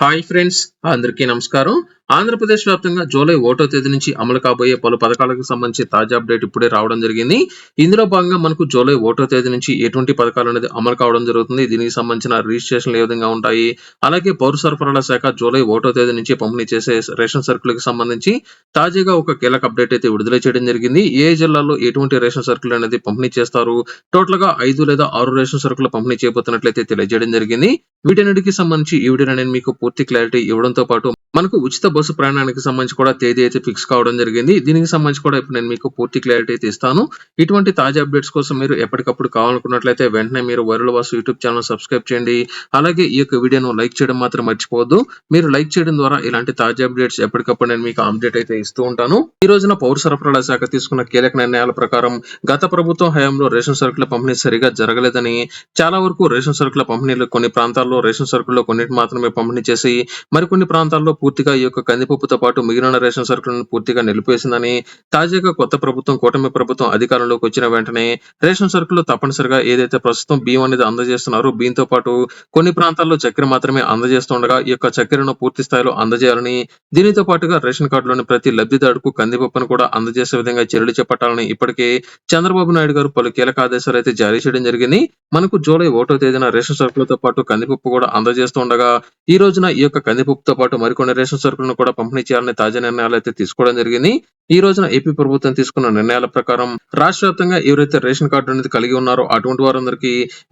Hi friends, అందరికీ నమస్కారం. ఆంధ్రప్రదేశ్ వ్యాప్తంగా జూలై 1వ తేదీ నుంచి అమలు కాబోయే పలు పథకాలకు సంబంధించి తాజా అప్డేట్ ఇప్పుడే రావడం జరిగింది. ఇందులో భాగంగా మనకు జూలై 1వ తేదీ నుంచి ఎటువంటి పథకాలనేది అమలు కావడం జరుగుతుంది. దీనికి సంబంధించిన రిజిస్ట్రేషన్లు ఏ విధంగా ఉంటాయి, అలాగే పౌర సరఫరాల శాఖ జూలై 1వ తేదీ నుంచి పంపిణీ చేసే రేషన్ సరుకులకు సంబంధించి తాజాగా ఒక కీలక అప్డేట్ అయితే విడుదల చేయడం జరిగింది. ఏ జిల్లాలో ఎటువంటి రేషన్ సరుకులు అనేది పంపిణీ చేస్తారు, టోటల్ గా 5 లేదా 6 రేషన్ సరుకులు పంపిణీ చేయబోతున్నట్లయితే తెలియజేయడం జరిగింది. వీటన్నిటికి సంబంధించి ఈ వీడియోలో నేను మీకు పూర్తి క్లారిటీ ఇవ్వడంతో పాటు మనకు ఉచిత బస్సు ప్రయాణానికి సంబంధించి కూడా తేదీ అయితే ఫిక్స్ కావడం జరిగింది. దీనికి సంబంధించి కూడా ఇప్పుడు నేను మీకు పూర్తి క్లారిటీ అయితే ఇస్తాను. ఇటువంటి తాజా అప్డేట్స్ కోసం మీరు ఎప్పటికప్పుడు కావాలనుకున్నట్లయితే వెంటనే మీరు viral Vasu YouTube channel subscribe చేయండి. అలాగే ఈ యొక్క వీడియోను లైక్ చేయడం మాత్రం మర్చిపోవద్దు. మీరు లైక్ చేయడం ద్వారా ఇలాంటి తాజా అప్డేట్స్ ఎప్పటికప్పుడు నేను మీకు అప్డేట్ అయితే ఇస్తూ ఉంటాను. ఈ రోజున పౌర సరఫరాల శాఖ తీసుకున్న కీలక నిర్ణయాల ప్రకారం గత ప్రభుత్వం హయాంలో రేషన్ సరుకుల పంపిణీ సరిగా జరగలేదని, చాలా వరకు రేషన్ సరుకుల పంపిణీలు కొన్ని ప్రాంతాల్లో రేషన్ సరుకుల్లో కొన్నిటి మాత్రమే పంపిణీ చేసి మరికొన్ని ప్రాంతాల్లో పూర్తిగా ఈ యొక్క కందిపప్పుతో పాటు మిగిలిన రేషన్ సరుకులను పూర్తిగా నిలిపివేసిందని, తాజాగా కొత్త ప్రభుత్వం కూటమి ప్రభుత్వం అధికారంలోకి వచ్చిన వెంటనే రేషన్ సరుకులు తప్పనిసరిగా ఏదైతే ప్రస్తుతం బియ్యం అనేది అందజేస్తున్నారో బియ్యంతో పాటు కొన్ని ప్రాంతాల్లో చక్కెర మాత్రమే అందజేస్తుండగా ఈ యొక్క చక్కెరను పూర్తి స్థాయిలో అందజేయాలని, దీనితో పాటుగా రేషన్ కార్డులోని ప్రతి లబ్ధిదారుకు కందిపప్పును కూడా అందజేసే విధంగా చర్యలు చేపట్టాలని ఇప్పటికే చంద్రబాబు నాయుడు గారు పలు కీలక ఆదేశాలు అయితే జారీ చేయడం జరిగింది. మనకు జూలై 1వ తేదీన రేషన్ సరుకులతో పాటు కందిపప్పు కూడా అందజేస్తుండగా ఈ రోజున ఈ యొక్క కందిపప్పుతో పాటు మరికొన్ని రేషన్ సరుకులను కూడా పంపిణీ చేయాలని తాజా నిర్ణయాలు అయితే తీసుకోవడం జరిగింది. ఈ రోజున ఏపీ ప్రభుత్వం తీసుకున్న నిర్ణయాల ప్రకారం రాష్ట్ర వ్యాప్తంగా ఎవరైతే రేషన్ కార్డు అనేది కలిగి ఉన్నారో అటువంటి వారందరికీ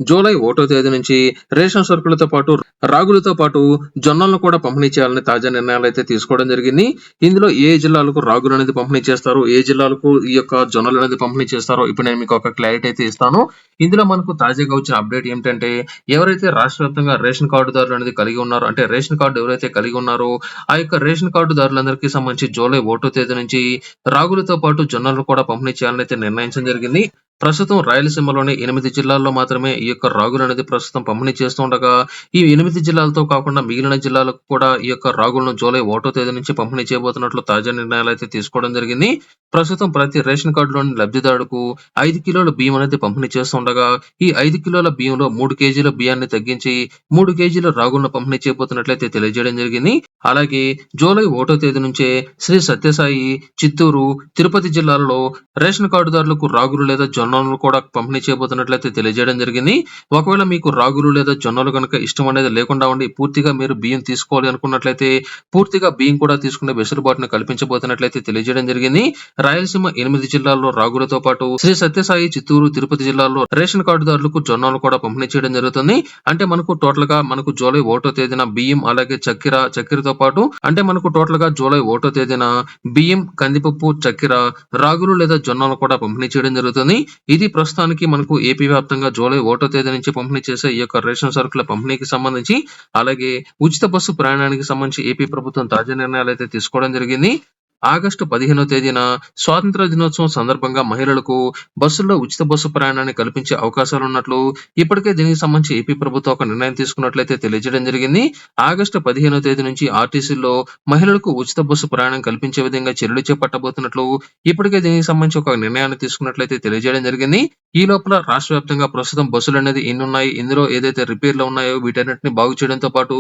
జూలై 1వ తేదీ నుంచి రేషన్ సరుకులతో పాటు రాగులతో పాటు జొన్నలను కూడా పంపిణీ చేయాలని తాజా నిర్ణయాలు అయితే తీసుకోవడం జరిగింది. ఇందులో ఏ జిల్లాలకు రాగులు అనేది పంపిణీ చేస్తారో, ఏ జిల్లాలకు ఈ యొక్క జొన్నలు అనేది పంపిణీ చేస్తారో ఇప్పుడు నేను మీకు ఒక క్లారిటీ అయితే ఇస్తాను. ఇందులో మనకు తాజాగా వచ్చిన అప్డేట్ ఏమిటంటే, ఎవరైతే రాష్ట్ర వ్యాప్తంగా రేషన్ కార్డుదారులు అనేది కలిగి ఉన్నారో, అంటే రేషన్ కార్డు ఎవరైతే కలిగి ఉన్నారో ఆ యొక్క రేషన్ కార్డుదారులందరికీ సంబంధించి జూలై 1వ తేదీ నుంచి రాగులతో పాటు జొన్నలను కూడా పంపిణీ చేయాలని అయితే నిర్ణయించడం జరిగింది. ప్రస్తుతం రాయలసీమలోని 8 జిల్లాల్లో మాత్రమే ఈ యొక్క రాగులు అనేది ప్రస్తుతం పంపిణీ చేస్తుండగా, ఈ 8 జిల్లాలతో కాకుండా మిగిలిన జిల్లాలకు కూడా ఈ యొక్క రాగులను జూలై 1వ తేదీ నుంచి పంపిణీ చేయబోతున్నట్లు తాజా నిర్ణయాలు అయితే తీసుకోవడం జరిగింది. ప్రస్తుతం ప్రతి రేషన్ కార్డులోని లబ్ధిదారుకు 5 కిలోల బియ్యం అనేది పంపిణీ చేస్తుండగా, ఈ 5 కిలోల బియ్యంలో 3 కేజీల బియ్యాన్ని తగ్గించి 3 కేజీల రాగులను పంపిణీ చేయబోతున్నట్లయితే తెలియజేయడం జరిగింది. అలాగే జూలై 1వ తేదీ నుంచే శ్రీ సత్యసాయి, చిత్తూరు, తిరుపతి జిల్లాలలో రేషన్ కార్డుదారులకు రాగులు లేదా జొన్నలు కూడా పంపిణీ చేయబోతున్నట్లయితే తెలియజేయడం జరిగింది. ఒకవేళ మీకు రాగులు లేదా జొన్నలు కనుక ఇష్టం అనేది లేకుండా ఉండి పూర్తిగా మీరు బియ్యం తీసుకోవాలి అనుకున్నట్లయితే పూర్తిగా బియ్యం కూడా తీసుకునే వెసులుబాటును కల్పించబోతున్నట్లయితే తెలియజేయడం జరిగింది. రాయలసీమ 8 జిల్లాల్లో రాగులతో పాటు శ్రీ సత్యసాయి, చిత్తూరు, తిరుపతి జిల్లాల్లో రేషన్ కార్డుదారులకు జొన్నలు కూడా పంపిణీ చేయడం జరుగుతుంది. అంటే మనకు టోటల్ గా మనకు జూలై 1వ తేదీన బియ్యం అలాగే చక్కెరతో పాటు అంటే మనకు టోటల్ గా జూలై 1వ తేదీన బియ్యం, కందిపప్పు, చక్కెర, రాగులు లేదా జొన్నలు కూడా పంపిణీ చేయడం జరుగుతుంది. ఇది ప్రస్తుతానికి మనకు ఏపీ వ్యాప్తంగా జూలై 1వ తేదీ నుంచి పంపిణీ చేసే ఈ యొక్క రేషన్ సరుకుల పంపిణీకి సంబంధించి, అలాగే ఉచిత బస్సు ప్రయాణానికి సంబంధించి ఏపీ ప్రభుత్వం తాజా నిర్ణయాలు అయితే తీసుకోవడం జరిగింది. ఆగస్టు 15వ తేదీన స్వాతంత్ర దినోత్సవం సందర్భంగా మహిళలకు బస్సుల్లో ఉచిత బస్సు ప్రయాణాన్ని కల్పించే అవకాశాలు ఉన్నట్లు ఇప్పటికే దీనికి సంబంధించి ఏపీ ప్రభుత్వం ఒక నిర్ణయం తీసుకున్నట్లయితే తెలియజేయడం జరిగింది. ఆగస్టు 15వ తేదీ నుంచి ఆర్టీసీలో మహిళలకు ఉచిత బస్సు ప్రయాణం కల్పించే విధంగా చర్యలు చేపట్టబోతున్నట్లు ఇప్పటికే దీనికి సంబంధించి ఒక నిర్ణయాన్ని తీసుకున్నట్లయితే తెలియజేయడం జరిగింది. ఈ లోపల రాష్ట్ర వ్యాప్తంగా ప్రస్తుతం బస్సులు అనేది ఎన్ని ఉన్నాయి, ఇందులో ఏదైతే రిపేర్లు ఉన్నాయో వీటన్నిటిని బాగు చేయడంతో పాటు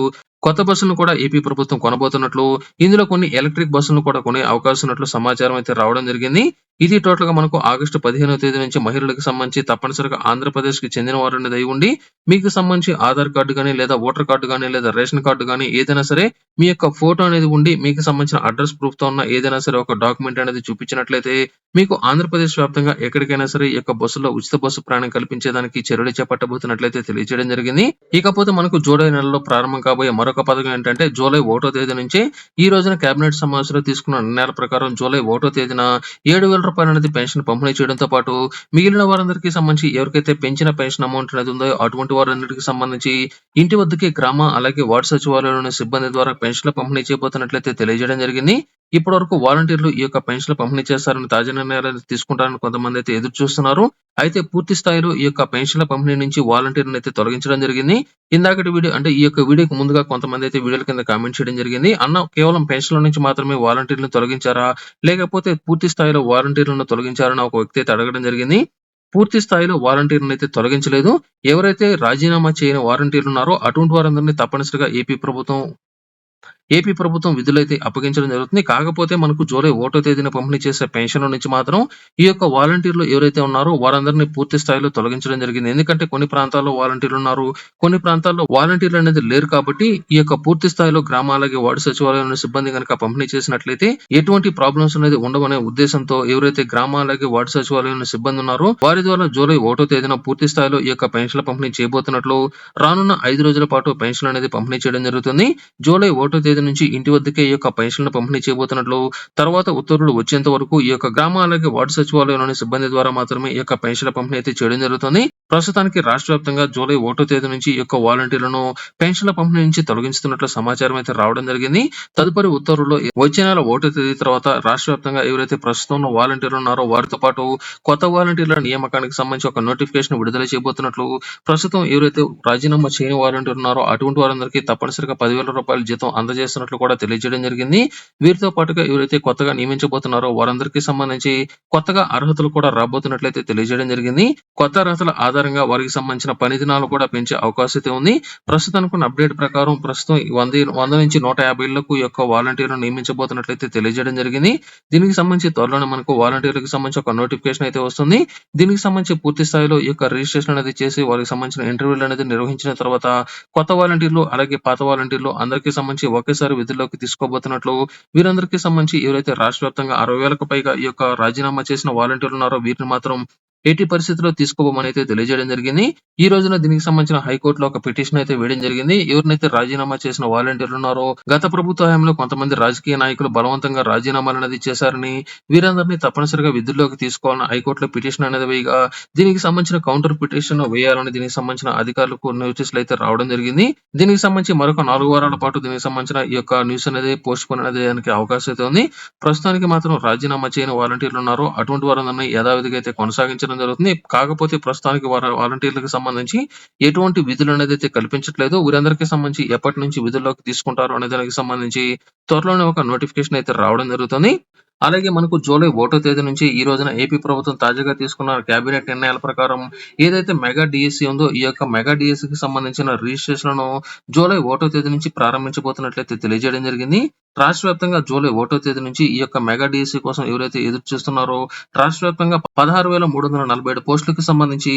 కొత్త బస్సులను కూడా ఏపీ ప్రభుత్వం కొనబోతున్నట్లు, ఇందులో కొన్ని ఎలక్ట్రిక్ బస్సులను కూడా కొనే అవకాశం ఉన్నట్లు సమాచారం అయితే రావడం జరిగింది. ఇది టోటల్ గా మనకు ఆగస్టు 15వ తేదీ నుంచి మహిళలకు సంబంధించి తప్పనిసరిగా ఆంధ్రప్రదేశ్ కి చెందిన వారు అనేది అయి ఉండి మీకు సంబంధించి ఆధార్ కార్డు గానీ లేదా ఓటర్ కార్డు గానీ లేదా రేషన్ కార్డు గానీ ఏదైనా సరే మీ యొక్క ఫోటో అనేది ఉండి మీకు సంబంధించిన అడ్రస్ ప్రూఫ్ తో ఉన్న ఏదైనా సరే ఒక డాక్యుమెంట్ అనేది చూపించినట్లయితే మీకు ఆంధ్రప్రదేశ్ వ్యాప్తంగా ఎక్కడికైనా సరే ఈ యొక్క బస్సులో ఉచిత బస్సు ప్రయాణం కల్పించేదానికి చర్యలు చేపట్టబోతున్నట్లయితే తెలియజేయడం జరిగింది. ఇకపోతే మనకు జూలై నెలలో ప్రారంభం కాబోయే మరొక పథకం ఏంటంటే, జూలై 1వ తేదీ నుంచి ఈ రోజున కేబినెట్ సమావేశంలో తీసుకున్న నిర్ణయాల ప్రకారం జూలై 1వ తేదీన 7,000 రూపాయలు అనేది పెన్షన్ పంపిణీ చేయడంతో పాటు మిగిలిన వారందరికీ సంబంధించి ఎవరికైతే పెంచిన పెన్షన్ అమౌంట్ అనేది ఉందో అటువంటి వారందరికీ సంబంధించి ఇంటి వద్దకే గ్రామ అలాగే వార్డు సచివాలయంలోని సిబ్బంది ద్వారా పెన్షన్ల పంపిణీ చేయబోతున్నట్లయితే తెలియజేయడం జరిగింది. ఇప్పటి వరకు వాలంటీర్లు ఈ యొక్క పెన్షన్లు పంపిణీ చేస్తారని తాజా నిర్ణయాలను తీసుకుంటారని కొంతమంది అయితే ఎదురు చూస్తున్నారు. అయితే పూర్తి స్థాయిలో ఈ యొక్క పెన్షన్ల పంపిణీ నుంచి వాలంటీర్లను అయితే తొలగించడం జరిగింది. ఇందాకటి వీడియో అంటే ఈ యొక్క వీడియోకి ముందుగా కొంతమంది అయితే వీడియోల కింద కామెంట్ చేయడం జరిగింది. అన్న కేవలం పెన్షన్ల నుంచి మాత్రమే వాలంటీర్లను తొలగించారా, లేకపోతే పూర్తి స్థాయిలో వాలంటీర్లను తొలగించారని ఒక వ్యక్తి అయితే అడగడం జరిగింది. పూర్తి స్థాయిలో వాలంటీర్లను అయితే తొలగించలేదు. ఎవరైతే రాజీనామా చేయని వాలంటీర్లు ఉన్నారో అటువంటి వారందరినీ తప్పనిసరిగా ఏపీ ప్రభుత్వం ఏపీ ప్రభుత్వం విధులైతే అప్పగించడం జరుగుతుంది. కాకపోతే మనకు జూలై 1 తేదీన పంపిణీ చేసే పెన్షన్‌ల నుంచి మాత్రం ఈ యొక్క వాలంటీర్లు ఎవరైతే ఉన్నారో వారందరిని పూర్తి స్థాయిలో తొలగించడం జరిగింది. ఎందుకంటే కొన్ని ప్రాంతాల్లో వాలంటీర్లు ఉన్నారు. కొన్ని ప్రాంతాల్లో వాలంటీర్లు అనేది లేరు కాబట్టి ఈ యొక్క పూర్తి స్థాయిలో గ్రామాలకి వార్డు సచివాలయంలో సిబ్బంది గనుక పంపిణీ చేసినట్లయితే ఎటువంటి ప్రాబ్లమ్స్ అనేది ఉండవనే ఉద్దేశంతో ఎవరైతే గ్రామాలకి వార్డు సచివాలయంలో సిబ్బంది ఉన్నారో వారి ద్వారా జూలై 1 తేదీన పూర్తి స్థాయిలో ఈ యొక్క పెన్షన్ల పంపిణీ చేయబోతున్నట్లు రానున్న 5 రోజుల పాటు పెన్షన్ అనేది పంపిణీ చేయడం జరుగుతుంది. జూలై 1 తేదీ నుంచి ఇంటి వద్దకే ఈ యొక్క పెన్షన్లు పంపిణీ చేయబోతున్నట్లు తర్వాత ఉత్తర్వులు వచ్చేంత వరకు ఈ యొక్క గ్రామాలకి వార్డు సచివాలయంలోని సిబ్బంది ద్వారా మాత్రమే ఈ యొక్క పెన్షన్ల పంపిణీ అయితే చేయడం జరుగుతుంది. ప్రస్తుతానికి రాష్ట్ర వ్యాప్తంగా జూలై 1 తేదీ నుంచి ఈ యొక్క వాలంటీర్లను పెన్షన్ల పంపిణీ నుంచి తొలగించుతున్నట్లు సమాచారం అయితే రావడం జరిగింది. తదుపరి ఉత్తర్వుల్లో వచ్చే నెల 1 తేదీ తర్వాత రాష్ట్ర వ్యాప్తంగా ఎవరైతే ప్రస్తుతం వాలంటీర్లు ఉన్నారో వారితో పాటు కొత్త వాలంటీర్ల నియామకానికి సంబంధించి ఒక నోటిఫికేషన్ విడుదల చేయబోతున్నట్లు ప్రస్తుతం ఎవరైతే రాజీనామా చేయని వాలంటీర్ ఉన్నారో అటువంటి వారందరికీ తప్పనిసరిగా 10,000 రూపాయల జీతం అందజేస్తున్నట్లు కూడా తెలియజేయడం జరిగింది. వీరితో పాటుగా ఎవరైతే కొత్తగా నియమించబోతున్నారో వారందరికీ సంబంధించి కొత్తగా అర్హతలు కూడా రాబోతున్నట్లయితే తెలియజేయడం జరిగింది. కొత్త అర్హతల ఆధారంగా వారికి సంబంధించిన పని దినాలు కూడా పెంచే అవకాశం అయితే ఉంది. ప్రస్తుతానికి ఉన్న అప్డేట్ ప్రకారం ప్రస్తుతం 100 నుంచి 150 ఇళ్లకు ఈ యొక్క వాలంటీర్లను నియమించబోతున్నట్లయితే తెలియజేయడం జరిగింది. దీనికి సంబంధించి త్వరలోనే మనకు వాలంటీర్లకు సంబంధించి ఒక నోటిఫికేషన్ అయితే వస్తుంది. దీనికి సంబంధించి పూర్తి స్థాయిలో ఈ యొక్క రిజిస్ట్రేషన్ అనేది చేసి వారికి సంబంధించిన ఇంటర్వ్యూలు అనేది నిర్వహించిన తర్వాత కొత్త వాలంటీర్లు అలాగే పాత వాలంటీర్లు అందరికీ సంబంధించి ఒకేసారి విధుల్లోకి తీసుకోబోతున్నట్లు వీరందరికీ సంబంధించి ఎవరైతే రాష్ట్ర వ్యాప్తంగా 60,000కు పైగా ఈ యొక్క రాజీనామా చేసిన వాలంటీర్లు ఉన్నారో వీరిని మాత్రం ఎట్టి పరిస్థితుల్లో తీసుకోబోమని అయితే తెలియజేయడం జరిగింది. ఈ రోజున దీనికి సంబంధించిన హైకోర్టులో ఒక పిటిషన్ అయితే వేయడం జరిగింది. ఎవరినైతే రాజీనామా చేసిన వాలంటీర్లు ఉన్నారో గత ప్రభుత్వ హయాంలో కొంతమంది రాజకీయ నాయకులు బలవంతంగా రాజీనామాలు అనేది చేశారని వీరందరినీ తప్పనిసరిగా విధుల్లోకి తీసుకోవాలని హైకోర్టులో పిటిషన్ అనేది వేయగా దీనికి సంబంధించిన కౌంటర్ పిటిషన్ వేయాలని దీనికి సంబంధించిన అధికారులకు నోటీసులు అయితే రావడం జరిగింది. దీనికి సంబంధించి మరొక 4 వారాల పాటు దీనికి సంబంధించిన ఈ యొక్క న్యూస్ అనేది పోస్ట్ పోన్ అనేది దానికి అవకాశం అయితే ఉంది. ప్రస్తుతానికి మాత్రం రాజీనామా చేయని వాలంటీర్లు ఉన్నారో అటువంటి వారందరినీ యథావిధిగా అయితే కొనసాగించడం జరుగుతుంది. కాకపోతే ప్రస్తుతానికి వాలంటీర్లకు సంబంధించి ఎటువంటి విధులు అనేది అయితే కల్పించట్లేదు. వీరందరికీ సంబంధించి ఎప్పటి నుంచి విధుల్లోకి తీసుకుంటారు అనే దానికి సంబంధించి త్వరలోనే ఒక నోటిఫికేషన్ అయితే రావడం జరుగుతుంది. అలాగే మనకు జూలై 1 తేదీ నుంచి ఈ రోజున ఏపీ ప్రభుత్వం తాజాగా తీసుకున్న కేబినెట్ నిర్ణయాల ప్రకారం ఏదైతే మెగా డిఎస్సి ఉందో ఈ యొక్క మెగా డిఎస్సికి సంబంధించిన రిజిస్ట్రేషన్‌ను జూలై 1 తేదీ నుంచి ప్రారంభించబోతున్నట్లయితే తెలియజేయడం జరిగింది. రాష్ట్ర వ్యాప్తంగా జూలై 1 తేదీ నుంచి ఈ యొక్క మెగా డిఎస్సి కోసం ఎవరైతే ఎదురు చూస్తున్నారో రాష్ట్ర వ్యాప్తంగా 16,347 పోస్టులకు సంబంధించి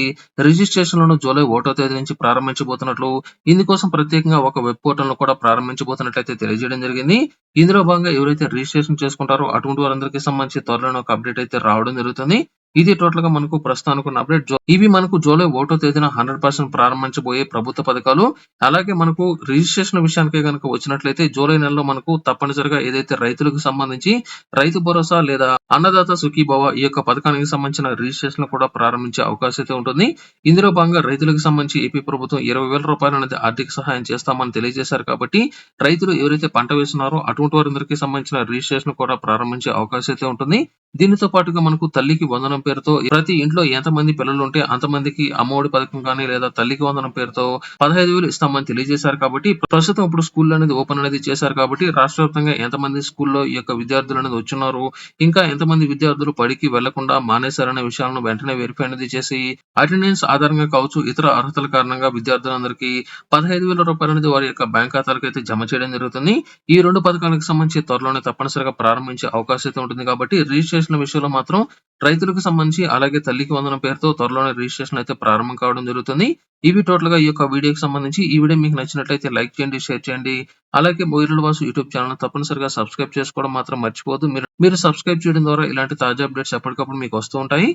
రిజిస్ట్రేషన్‌లను జూలై 1 తేదీ నుంచి ప్రారంభించబోతున్నట్లు ఇందుకోసం ప్రత్యేకంగా ఒక వెబ్ పోర్టల్‌ను కూడా ప్రారంభించబోతున్నట్లయితే తెలియజేయడం జరిగింది. ఇందులో భాగంగా ఎవరైతే రిజిస్ట్రేషన్ చేసుకుంటారో అటువంటి వారందరికీ సంబంధించి త్వరలోనే ఒక అప్డేట్ అయితే రావడం జరుగుతుంది. ఇది టోటల్ గా మనకు ప్రస్తుతానికి ఉన్న అప్డేట్. ఇవి మనకు జూలై 1 తేదీన 100% ప్రారంభించబోయే ప్రభుత్వ పథకాలు. అలాగే మనకు రిజిస్ట్రేషన్ విషయానికి గనుక వచ్చినట్లయితే జూలై నెలలో మనకు తప్పనిసరిగా ఏదైతే రైతులకు సంబంధించి రైతు భరోసా లేదా అన్నదాత సుఖీభవ ఈ యొక్క పథకానికి సంబంధించిన రిజిస్ట్రేషన్ కూడా ప్రారంభించే అవకాశం అయితే ఉంటుంది. ఇందులో భాగంగా రైతులకు సంబంధించి ఏపీ ప్రభుత్వం 20,000 రూపాయలు అనేది ఆర్థిక సహాయం చేస్తామని తెలియజేశారు కాబట్టి రైతులు ఎవరైతే పంట వేస్తున్నారో అటువంటి వారందరికీ సంబంధించిన రిజిస్ట్రేషన్ కూడా ప్రారంభించే అవకాశం అయితే ఉంటుంది. దీనితో పాటుగా మనకు తల్లికి వందనం పేరుతో ప్రతి ఇంట్లో ఎంతమంది పిల్లలు ఉంటే అంతమందికి అమ్మఒడి పథకం కానీ లేదా తల్లికి వందనం పేరుతో 15,000 ఇస్తామని తెలియజేశారు కాబట్టి ప్రస్తుతం ఇప్పుడు స్కూల్ అనేది ఓపెన్ అనేది చేశారు కాబట్టి రాష్ట్ర వ్యాప్తంగా ఎంతమంది స్కూల్లో ఈ యొక్క విద్యార్థులు అనేది వచ్చున్నారు, ఇంకా ఎంతమంది విద్యార్థులు బడికి వెళ్లకుండా మానేశారనే విషయాలను వెంటనే వెరిఫై అనేది చేసి అటెండెన్స్ ఆధారంగా కావచ్చు ఇతర అర్హతల కారణంగా విద్యార్థులందరికీ 15,000 రూపాయలు అనేది వారి యొక్క బ్యాంక్ ఖాతాలకు అయితే జమ చేయడం జరుగుతుంది. ఈ 2 పథకాలకు సంబంధించి త్వరలోనే తప్పనిసరిగా ప్రారంభించే అవకాశం అయితే ఉంటుంది కాబట్టి రిజిస్ట్రేషన్ విషయంలో మాత్రం రైతులకు సంబంధించి అలాగే తల్లికి వందనం పేరుతో త్వరలోనే రిజిస్ట్రేషన్ అయితే ప్రారంభం కావడం జరుగుతుంది. ఇవి టోటల్ గా ఈ యొక్క వీడియోకి సంబంధించి. ఈ వీడియో మీకు నచ్చినట్లయితే లైక్ చేయండి, షేర్ చేయండి. అలాగే బోయిరల వాసు యూట్యూబ్ ఛానల్ తప్పనిసరిగా సబ్స్క్రైబ్ చేసుకోవడం మాత్రం మర్చిపోవద్దు. మీరు సబ్స్క్రైబ్ చేయడం ద్వారా ఇలాంటి తాజా అప్డేట్స్ ఎప్పటికప్పుడు మీకు వస్తూ ఉంటాయి.